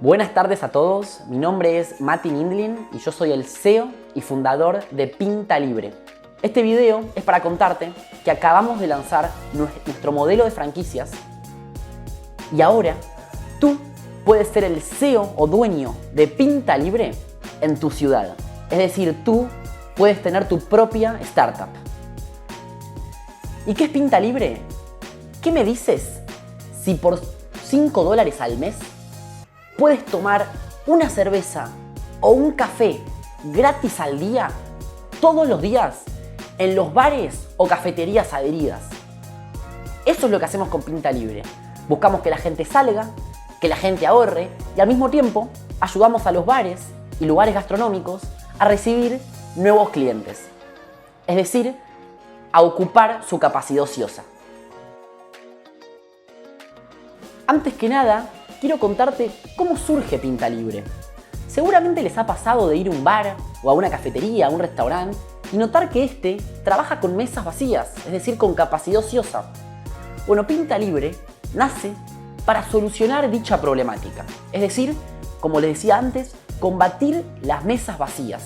Buenas tardes a todos, mi nombre es Mati Mindlin y yo soy el CEO y fundador de Pinta Libre. Este video es para contarte que acabamos de lanzar nuestro modelo de franquicias y ahora tú puedes ser el CEO o dueño de Pinta Libre en tu ciudad. Es decir, tú puedes tener tu propia startup. ¿Y qué es Pinta Libre? ¿Qué me dices si por $5 al mes puedes tomar una cerveza o un café gratis al día, todos los días, en los bares o cafeterías adheridas? Eso es lo que hacemos con Pinta Libre. Buscamos que la gente salga, que la gente ahorre y al mismo tiempo ayudamos a los bares y lugares gastronómicos a recibir nuevos clientes. Es decir, a ocupar su capacidad ociosa. Antes que nada, quiero contarte cómo surge Pinta Libre. Seguramente les ha pasado de ir a un bar o a una cafetería, a un restaurante y notar que este trabaja con mesas vacías, es decir, con capacidad ociosa. Bueno, Pinta Libre nace para solucionar dicha problemática. Es decir, como les decía antes, combatir las mesas vacías.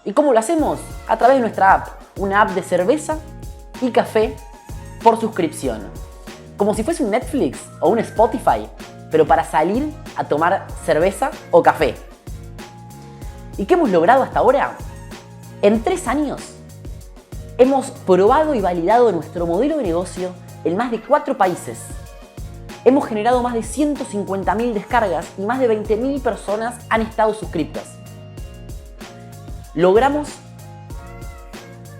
¿Y cómo lo hacemos? A través de nuestra app, una app de cerveza y café por suscripción. Como si fuese un Netflix o un Spotify, pero para salir a tomar cerveza o café. ¿Y qué hemos logrado hasta ahora? En 3 años hemos probado y validado nuestro modelo de negocio en más de 4 países. Hemos generado más de 150.000 descargas y más de 20.000 personas han estado suscriptas. Logramos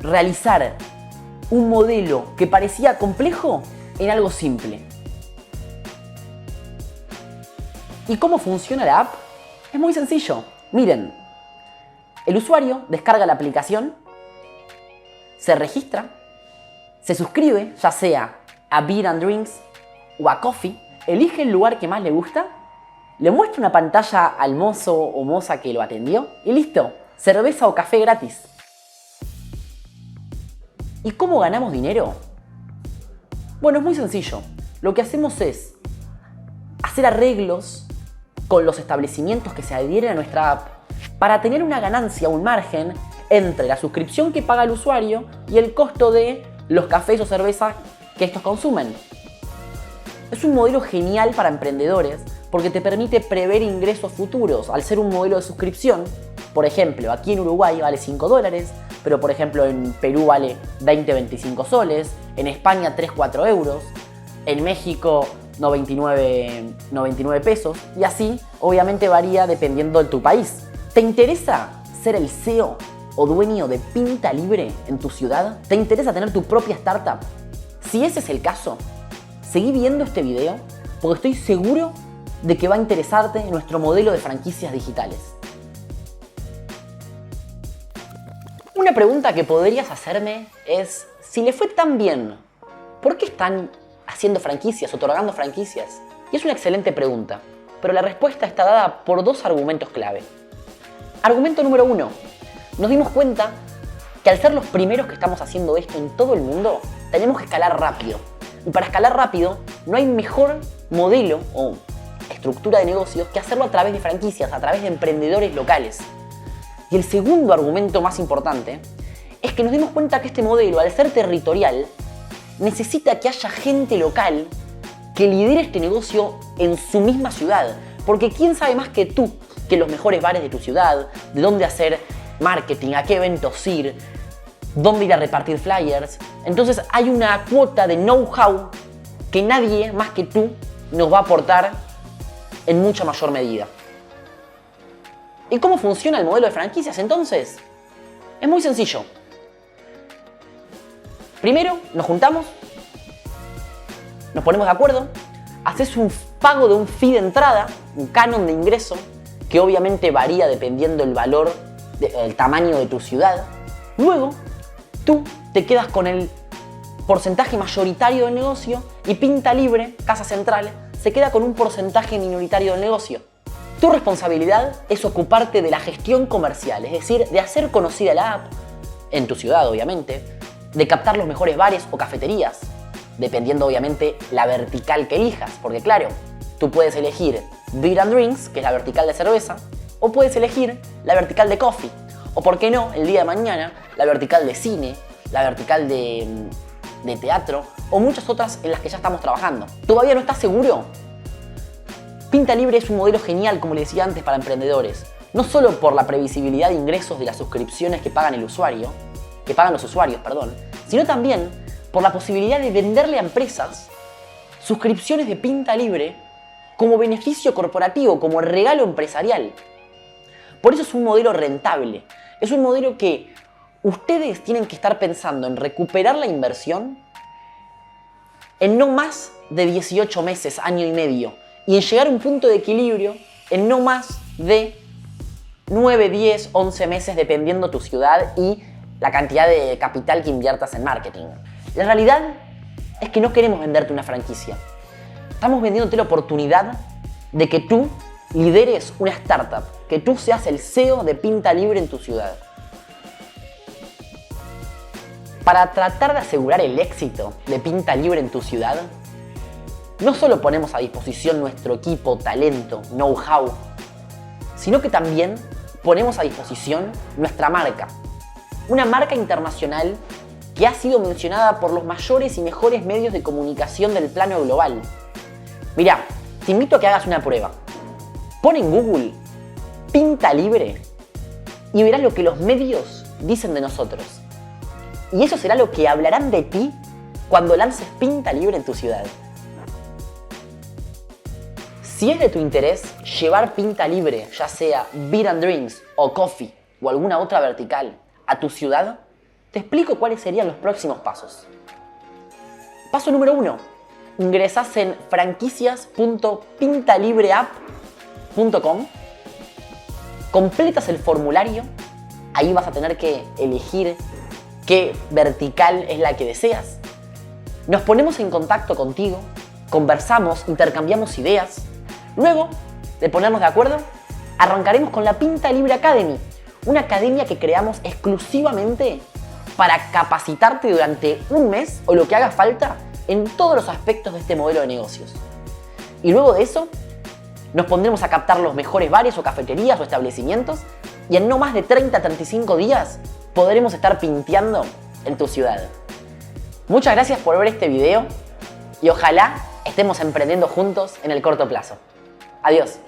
realizar un modelo que parecía complejo en algo simple. ¿Y cómo funciona la app? Es muy sencillo. Miren, el usuario descarga la aplicación, se registra, se suscribe, ya sea a Beer and Drinks o a Coffee, elige el lugar que más le gusta, le muestra una pantalla al mozo o moza que lo atendió y listo, cerveza o café gratis. ¿Y cómo ganamos dinero? Bueno, es muy sencillo. Lo que hacemos es hacer arreglos con los establecimientos que se adhieren a nuestra app para tener una ganancia, un margen entre la suscripción que paga el usuario y el costo de los cafés o cervezas que estos consumen. Es un modelo genial para emprendedores porque te permite prever ingresos futuros. Al ser un modelo de suscripción, por ejemplo, aquí en Uruguay vale $5, pero por ejemplo en Perú vale 20-25 soles, en España 3-4 euros, en México 99 pesos y así obviamente varía dependiendo de tu país. ¿Te interesa ser el CEO o dueño de Pinta Libre en tu ciudad? ¿Te interesa tener tu propia startup? Si ese es el caso, seguí viendo este video porque estoy seguro de que va a interesarte nuestro modelo de franquicias digitales. Una pregunta que podrías hacerme es, si le fue tan bien, ¿por qué están haciendo franquicias, otorgando franquicias? Y es una excelente pregunta, pero la respuesta está dada por 2 argumentos clave. Argumento número 1. Nos dimos cuenta que al ser los primeros que estamos haciendo esto en todo el mundo, tenemos que escalar rápido. Y para escalar rápido, no hay mejor modelo o estructura de negocios que hacerlo a través de franquicias, a través de emprendedores locales. Y el segundo argumento más importante es que nos dimos cuenta que este modelo, al ser territorial, necesita que haya gente local que lidere este negocio en su misma ciudad. Porque ¿quién sabe más que tú que los mejores bares de tu ciudad, de dónde hacer marketing, a qué eventos ir, dónde ir a repartir flyers? Entonces hay una cuota de know-how que nadie más que tú nos va a aportar en mucha mayor medida. ¿Y cómo funciona el modelo de franquicias entonces? Es muy sencillo. Primero nos juntamos, nos ponemos de acuerdo, haces un pago de un fee de entrada, un canon de ingreso, que obviamente varía dependiendo del valor, el tamaño de tu ciudad. Luego, tú te quedas con el porcentaje mayoritario del negocio y Pinta Libre, Casa Central, se queda con un porcentaje minoritario del negocio. Tu responsabilidad es ocuparte de la gestión comercial, es decir, de hacer conocida la app, en tu ciudad obviamente, de captar los mejores bares o cafeterías, dependiendo obviamente la vertical que elijas, porque claro, tú puedes elegir Beer and Drinks, que es la vertical de cerveza, o puedes elegir la vertical de coffee, o por qué no, el día de mañana, la vertical de cine, la vertical de teatro, o muchas otras en las que ya estamos trabajando. ¿Todavía no estás seguro? Pinta Libre es un modelo genial, como les decía antes, para emprendedores. No solo por la previsibilidad de ingresos de las suscripciones que pagan los usuarios, sino también por la posibilidad de venderle a empresas suscripciones de Pinta Libre como beneficio corporativo, como regalo empresarial. Por eso es un modelo rentable. Es un modelo que ustedes tienen que estar pensando en recuperar la inversión en no más de 18 meses, año y medio, y en llegar a un punto de equilibrio en no más de 9, 10, 11 meses, dependiendo tu ciudad y la cantidad de capital que inviertas en marketing. La realidad es que no queremos venderte una franquicia. Estamos vendiéndote la oportunidad de que tú lideres una startup, que tú seas el CEO de Pinta Libre en tu ciudad. Para tratar de asegurar el éxito de Pinta Libre en tu ciudad, no solo ponemos a disposición nuestro equipo, talento, know-how, sino que también ponemos a disposición nuestra marca. Una marca internacional que ha sido mencionada por los mayores y mejores medios de comunicación del plano global. Mirá, te invito a que hagas una prueba. Pon en Google Pinta Libre y verás lo que los medios dicen de nosotros. Y eso será lo que hablarán de ti cuando lances Pinta Libre en tu ciudad. Si es de tu interés llevar Pinta Libre, ya sea Beer and Drinks o Coffee o alguna otra vertical, a tu ciudad, te explico cuáles serían los próximos pasos. Paso número 1. Ingresás en franquicias.pintalibreapp.com, completas el formulario, ahí vas a tener que elegir qué vertical es la que deseas. Nos ponemos en contacto contigo, conversamos, intercambiamos ideas. Luego de ponernos de acuerdo, arrancaremos con la Pinta Libre Academy, una academia que creamos exclusivamente para capacitarte durante un mes o lo que haga falta en todos los aspectos de este modelo de negocios. Y luego de eso, nos pondremos a captar los mejores bares o cafeterías o establecimientos y en no más de 30-35 días podremos estar pinteando en tu ciudad. Muchas gracias por ver este video y ojalá estemos emprendiendo juntos en el corto plazo. Adiós.